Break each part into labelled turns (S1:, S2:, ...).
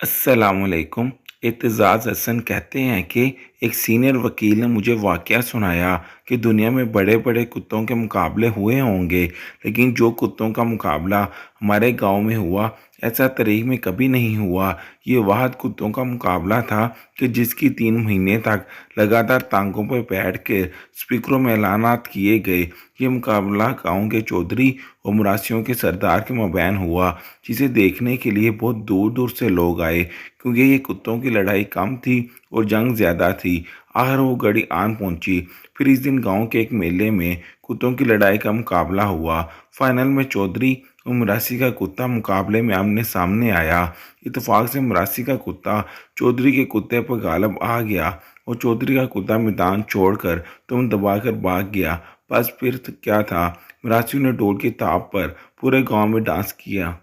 S1: अस्सलामुअलैकुम। एतजाज़ हसन कहते हैं कि एक सीनियर वकील ने मुझे वाक़या सुनाया कि दुनिया में बड़े बड़े कुत्तों के मुकाबले हुए होंगे, लेकिन जो कुत्तों का मुकाबला हमारे गांव में हुआ, ऐसा तारीख में कभी नहीं हुआ। ये वाहद कुत्तों का मुकाबला था कि जिसकी 3 महीने तक लगातार टांगों पर बैठ कर स्पीकरों में ऐलानात किए गए। ये मुकाबला गाँव के चौधरी और मुरासियों के सरदार के मबैन हुआ, जिसे देखने के लिए बहुत दूर दूर से लोग आए, क्योंकि ये कुत्तों की लड़ाई कम थी और जंग ज़्यादा थी। आखिर वो घड़ी आन पहुंची। फिर इस दिन गांव के एक मेले में कुत्तों की लड़ाई का मुकाबला हुआ। फाइनल में चौधरी और मुरासी का कुत्ता मुकाबले में आमने सामने आया। इत्तेफाक से मुरासी का कुत्ता चौधरी के कुत्ते पर गालब आ गया और चौधरी का कुत्ता मैदान छोड़कर तुम दबाकर भाग गया। बस फिर क्या था, मुरासी ने ढोल की ताप पर पूरे गांव में डांस किया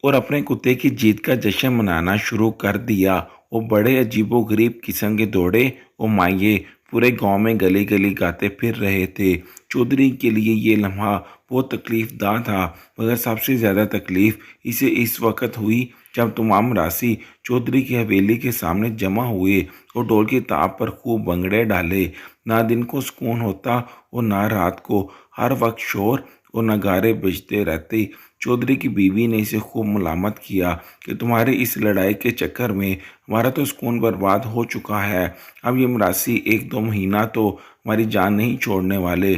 S1: और अपने कुत्ते की जीत का जश्न मनाना शुरू कर दिया। वो बड़े अजीबोगरीब किस्म के दौड़े और माये पूरे गांव में गली गली गाते फिर रहे थे। चौधरी के लिए ये लम्हा बहुत तकलीफदा था, मगर सबसे ज़्यादा तकलीफ इसे इस वक्त हुई जब तमाम राशि चौधरी की हवेली के सामने जमा हुए और ढोल की ताप पर खूब भंगड़े डाले। ना दिन को सुकून होता और ना रात को, हर वक्त शोर और नगारे बजते रहते। चौधरी की बीवी ने इसे खूब मलामत किया कि तुम्हारी इस लड़ाई के चक्कर में हमारा तो सुकून बर्बाद हो चुका है। अब ये मरासी 1-2 महीना तो हमारी जान नहीं छोड़ने वाले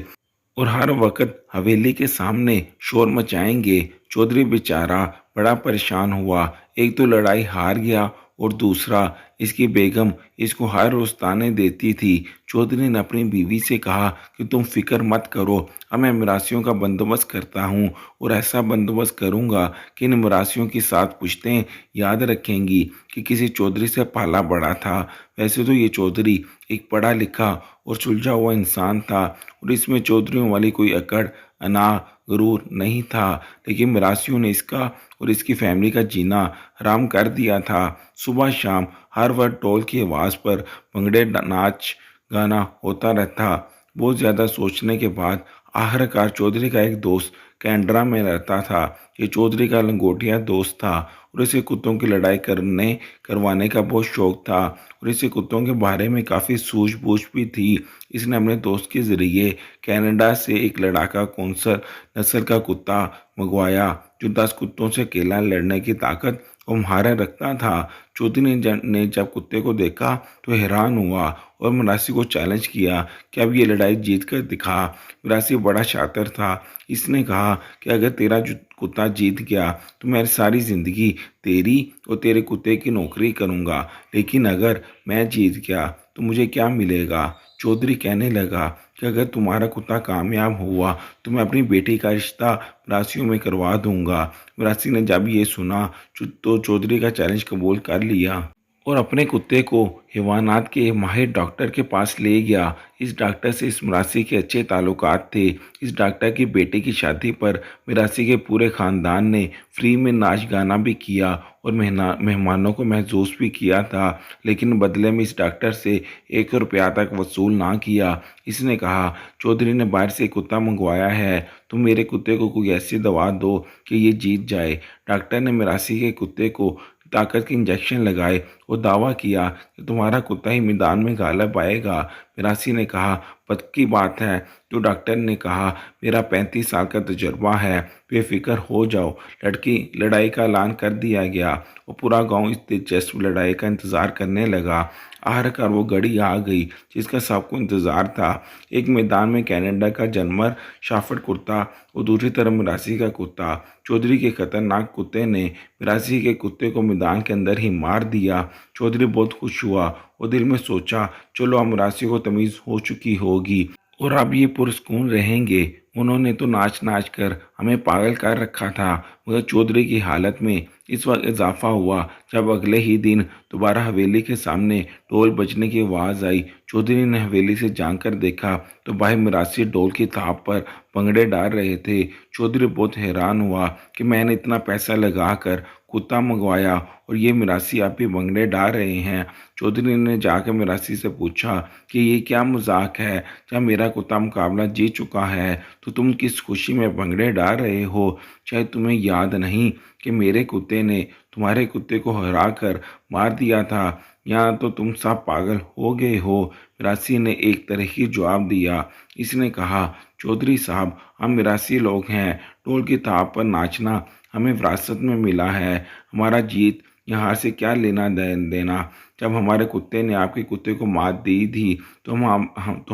S1: और हर वक्त हवेली के सामने शोर मचाएंगे। चौधरी बेचारा बड़ा परेशान हुआ। एक तो लड़ाई हार गया और दूसरा इसकी बेगम इसको हर रोज ताने देती थी। चौधरी ने अपनी बीवी से कहा कि तुम फिक्र मत करो, अब मैं मिरासियों का बंदोबस्त करता हूँ और ऐसा बंदोबस्त करूँगा कि इन मिरासियों की साथ पुश्तें याद रखेंगी कि किसी चौधरी से पाला बड़ा था। वैसे तो ये चौधरी एक पढ़ा लिखा और सुलझा हुआ इंसान था और इसमें चौधरियों वाली कोई अकड़, अना, गुरूर नहीं था, लेकिन मिरासियों ने इसका और इसकी फैमिली का जीना हराम कर दिया था। सुबह शाम हर वक्त ढोल की आवाज़ पर भंगड़े नाच गाना होता रहता। बहुत ज़्यादा सोचने के बाद आखिरकार चौधरी का एक दोस्त कैनडरा में रहता था। ये चौधरी का लंगोटिया दोस्त था और इसे कुत्तों की लड़ाई करवाने का बहुत शौक था और इसे कुत्तों के बारे में काफ़ी सूझबूझ भी थी। इसने अपने दोस्त के ज़रिए कनाडा से एक लड़ाका कौंसल नस्ल का कुत्ता मंगवाया, जो 10 कुत्तों से अकेला लड़ने की ताकत और महारत रखता था। चौधरी ने जब कुत्ते को देखा तो हैरान हुआ और मरासी को चैलेंज किया कि अब ये लड़ाई जीत कर दिखा। मरासी बड़ा शातिर था। इसने कहा कि अगर तेरा कुत्ता जीत गया तो मैं सारी ज़िंदगी तेरी और तेरे कुत्ते की नौकरी करूँगा, लेकिन अगर मैं जीत गया तो मुझे क्या मिलेगा। चौधरी कहने लगा कि अगर तुम्हारा कुत्ता कामयाब हुआ तो मैं अपनी बेटी का रिश्ता मरासियों में करवा दूंगा। मरासी ने जब ये सुना तो चौधरी का चैलेंज कबूल कर लिया और अपने कुत्ते को हैवानात के माहिर डॉक्टर के पास ले गया। इस डॉक्टर से इस मिरासी के अच्छे ताल्लुकात थे। इस डॉक्टर की बेटे की शादी पर मिरासी के पूरे ख़ानदान ने फ्री में नाच गाना भी किया और मेहमानों को महसूस भी किया था, लेकिन बदले में इस डॉक्टर से 1 रुपया तक वसूल ना किया। इसने कहा, चौधरी ने बाहर से कुत्ता मंगवाया है, तुम मेरे कुत्ते को कोई ऐसी दवा दो कि ये जीत जाए। डॉक्टर ने मिरासी के कुत्ते को ताकत के इंजेक्शन लगाए और दावा किया कि तुम्हारा कुत्ता ही मैदान में गालिब आएगा। मिरासी ने कहा, पक्की बात है। तो डॉक्टर ने कहा, मेरा 35 साल का तजुर्बा है, बेफिक्र हो जाओ। लड़ाई का ऐलान कर दिया गया और पूरा गांव इस दिलचस्प लड़ाई का इंतज़ार करने लगा। आखिरकार वो घड़ी आ गई जिसका सबको इंतज़ार था। एक मैदान में कनाडा का जानवर शाफट कुत्ता और दूसरी तरफ मिरासी का कुत्ता। चौधरी के खतरनाक कुत्ते ने मिरासी के कुत्ते को मैदान के अंदर ही मार दिया। चौधरी बहुत खुश हुआ और दिल में सोचा, चलो अब मिरासी को तमीज़ हो चुकी होगी और अब ये पुरस्कून रहेंगे। उन्होंने तो नाच नाच कर हमें पागल कर रखा था। मगर चौधरी की हालत में इस वक्त इजाफा हुआ जब अगले ही दिन दोबारा हवेली के सामने ढोल बजने की आवाज़ आई। चौधरी ने हवेली से झांक कर देखा तो भाई मिरासी ढोल की थाप पर भंगड़े डाल रहे थे। चौधरी बहुत हैरान हुआ कि मैंने इतना पैसा लगाकर कुत्ता मंगवाया और ये मिरासी आप ही भंगड़े डाल रहे हैं। चौधरी ने जाकर मिरासी से पूछा कि ये क्या मजाक है, जब मेरा कुत्ता मुकाबला जीत चुका है तो तुम किस खुशी में भंगड़े डाल रहे हो? शायद तुम्हें याद नहीं कि मेरे कुत्ते ने तुम्हारे कुत्ते को हरा कर मार दिया था, या तो तुम सब पागल हो गए हो? मिरासी ने एक तरह ही जवाब दिया। इसने कहा, चौधरी साहब, हम मिरासी लोग हैं, ढोल की थाप पर नाचना हमें विरासत में मिला है। हमारा जीत यहाँ से क्या लेना देना? जब हमारे कुत्ते ने आपके कुत्ते को मात दी थी तो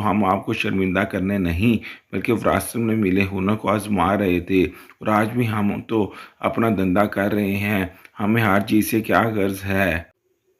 S1: हम आपको शर्मिंदा करने नहीं बल्कि विरासत में मिले हुनर को आजमा रहे थे, और आज भी हम तो अपना धंधा कर रहे हैं। हमें हार जीत से क्या गर्ज है?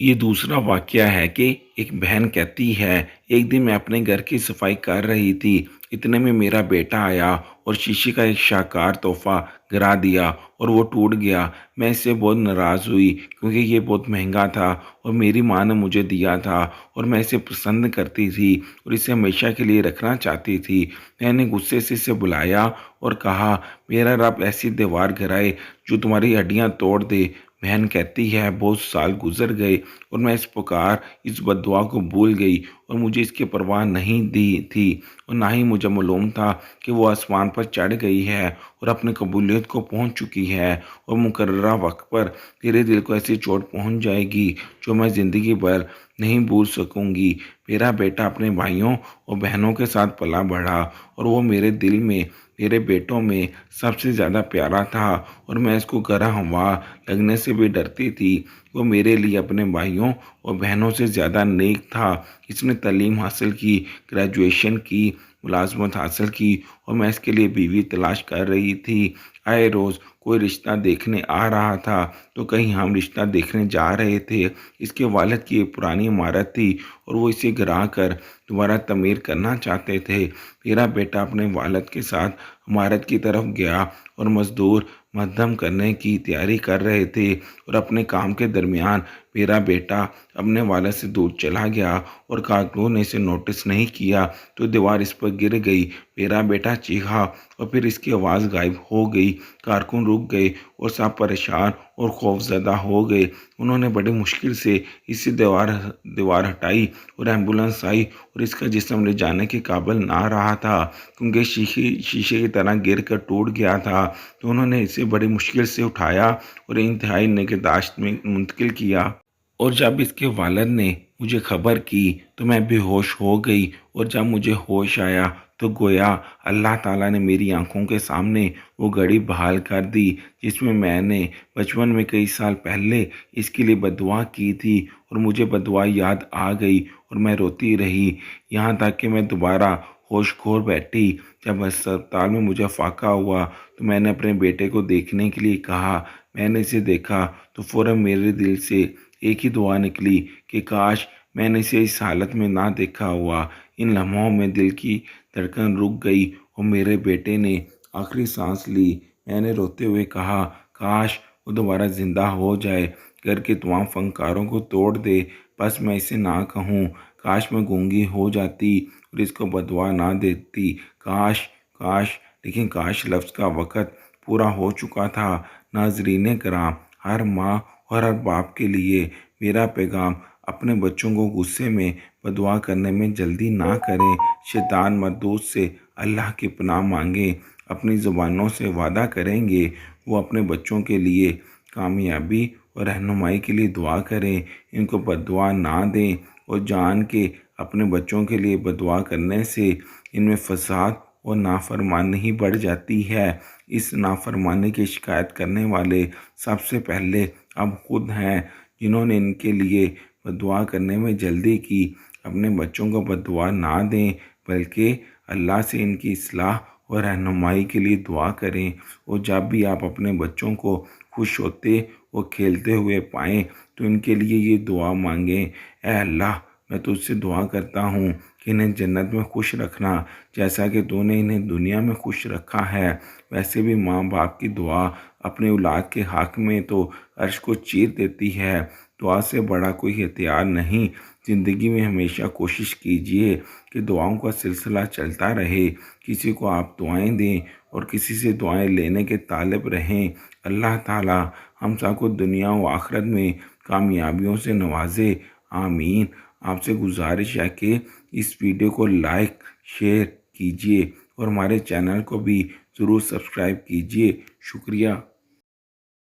S1: ये दूसरा वाकया है कि एक बहन कहती है, एक दिन मैं अपने घर की सफाई कर रही थी, इतने में मेरा बेटा आया और शीशे का एक शानदार तोहफा गिरा दिया और वो टूट गया। मैं इससे बहुत नाराज़ हुई क्योंकि ये बहुत महंगा था और मेरी माँ ने मुझे दिया था और मैं इसे पसंद करती थी और इसे हमेशा के लिए रखना चाहती थी। मैंने गुस्से से इसे बुलाया और कहा, मेरा रब ऐसी दीवार गिराए जो तुम्हारी हड्डियाँ तोड़ दे। बहन कहती है, बहुत साल गुजर गए और मैं इस बददुआ को भूल गई और मुझे इसकी परवाह नहीं दी थी, और ना ही मुझे मालूम था कि वो आसमान पर चढ़ गई है और अपने कबूलियत को पहुंच चुकी है, और मुकर्ररा वक्त पर तेरे दिल को ऐसी चोट पहुंच जाएगी जो मैं ज़िंदगी भर नहीं भूल सकूंगी। मेरा बेटा अपने भाइयों और बहनों के साथ पला बढ़ा और वो मेरे दिल में, मेरे बेटों में सबसे ज़्यादा प्यारा था, और मैं इसको गर्म हवा लगने से भी डरती थी। वो मेरे लिए अपने भाइयों और बहनों से ज़्यादा नेक था। इसने तालीम हासिल की, ग्रेजुएशन की, मुलाजमत हासिल की, और मैं इसके लिए बीवी तलाश कर रही थी। आए रोज़ कोई रिश्ता देखने आ रहा था तो कहीं हम रिश्ता देखने जा रहे थे। इसके वालिद की एक पुरानी इमारत थी और वो इसे गिरा कर दोबारा तमीर करना चाहते थे। मेरा बेटा अपने वालिद के साथ इमारत की तरफ गया और मजदूर मध्यम करने की तैयारी कर रहे थे, और अपने काम के दरमियान मेरा बेटा अपने वालिद से दूर चला गया और कारकुन ने इसे नोटिस नहीं किया तो दीवार इस पर गिर गई। मेरा बेटा चीखा और फिर इसकी आवाज़ गायब हो गई। कारकुन रुक गए और सब परेशान और खौफजदा हो गए। उन्होंने बड़ी मुश्किल से इससे दीवार हटाई और एम्बुलेंस आई, और इसका जिस्म ले जाने के काबिल ना रहा था क्योंकि शीशे की तरह गिर कर टूट गया था। तो उन्होंने इसे बड़ी मुश्किल से उठाया और इंतहाई निगहदाश्त में मुंतकिल किया। और जब इसके वालिद ने मुझे खबर की तो मैं बेहोश हो गई, और जब मुझे होश आया तो गोया अल्लाह ताला ने मेरी आंखों के सामने वो घड़ी बहाल कर दी जिसमें मैंने बचपन में कई साल पहले इसके लिए बदुआ की थी, और मुझे बदुआ याद आ गई और मैं रोती रही यहाँ तक कि मैं दोबारा होश खोर बैठी। जब अस्पताल में मुझे फाका हुआ तो मैंने अपने बेटे को देखने के लिए कहा। मैंने इसे देखा तो फ़ौरन मेरे दिल से एक ही दुआ निकली कि काश मैंने इसे इस हालत में ना देखा हुआ। इन लम्हों में दिल की धड़कन रुक गई और मेरे बेटे ने आखिरी सांस ली। मैंने रोते हुए कहा, काश वो दोबारा ज़िंदा हो जाए, घर के तमाम फनकारों को तोड़ दे, बस मैं इसे ना कहूँ। काश मैं गूंगी हो जाती और इसको बदवा ना देती। काश काश लेकिन काश लफ्ज़ का वक़्त पूरा हो चुका था। नाज़रीन कराम, हर माँ और हर बाप के लिए मेरा पैगाम, अपने बच्चों को गुस्से में बदुआ करने में जल्दी ना करें। शैतान मरदूत से अल्लाह की पनाह मांगें। अपनी ज़ुबानों से वादा करेंगे वो अपने बच्चों के लिए कामयाबी और रहनुमाई के लिए दुआ करें, इनको बदुआ ना दें, और जान के अपने बच्चों के लिए बदुआ करने से इनमें फसाद और नाफरमानी बढ़ जाती है। इस नाफरमानी की शिकायत करने वाले सबसे पहले अब खुद हैं जिन्होंने इनके लिए बदुआ करने में जल्दी की। अपने बच्चों को बदुआ ना दें बल्कि अल्लाह से इनकी इस्लाह और रहनुमाई के लिए दुआ करें। और जब भी आप अपने बच्चों को खुश होते और खेलते हुए पाएं तो इनके लिए ये दुआ मांगें, ए अल्लाह, मैं तुझसे दुआ करता हूँ कि इन्हें जन्नत में खुश रखना जैसा कि तूने इन्हें दुनिया में खुश रखा है। वैसे भी माँ बाप की दुआ अपने औलाद के हक़ में तो अर्श को चीर देती है। दुआ से बड़ा कोई हथियार नहीं। ज़िंदगी में हमेशा कोशिश कीजिए कि दुआओं का सिलसिला चलता रहे। किसी को आप दुआएं दें और किसी से दुआएं लेने के तालिब रहें। अल्लाह ताला हम सबको दुनिया व आखिरत में कामयाबियों से नवाजे। आमीन। आपसे गुजारिश है कि इस वीडियो को लाइक शेयर कीजिए और हमारे चैनल को भी ज़रूर सब्सक्राइब कीजिए। शुक्रिया।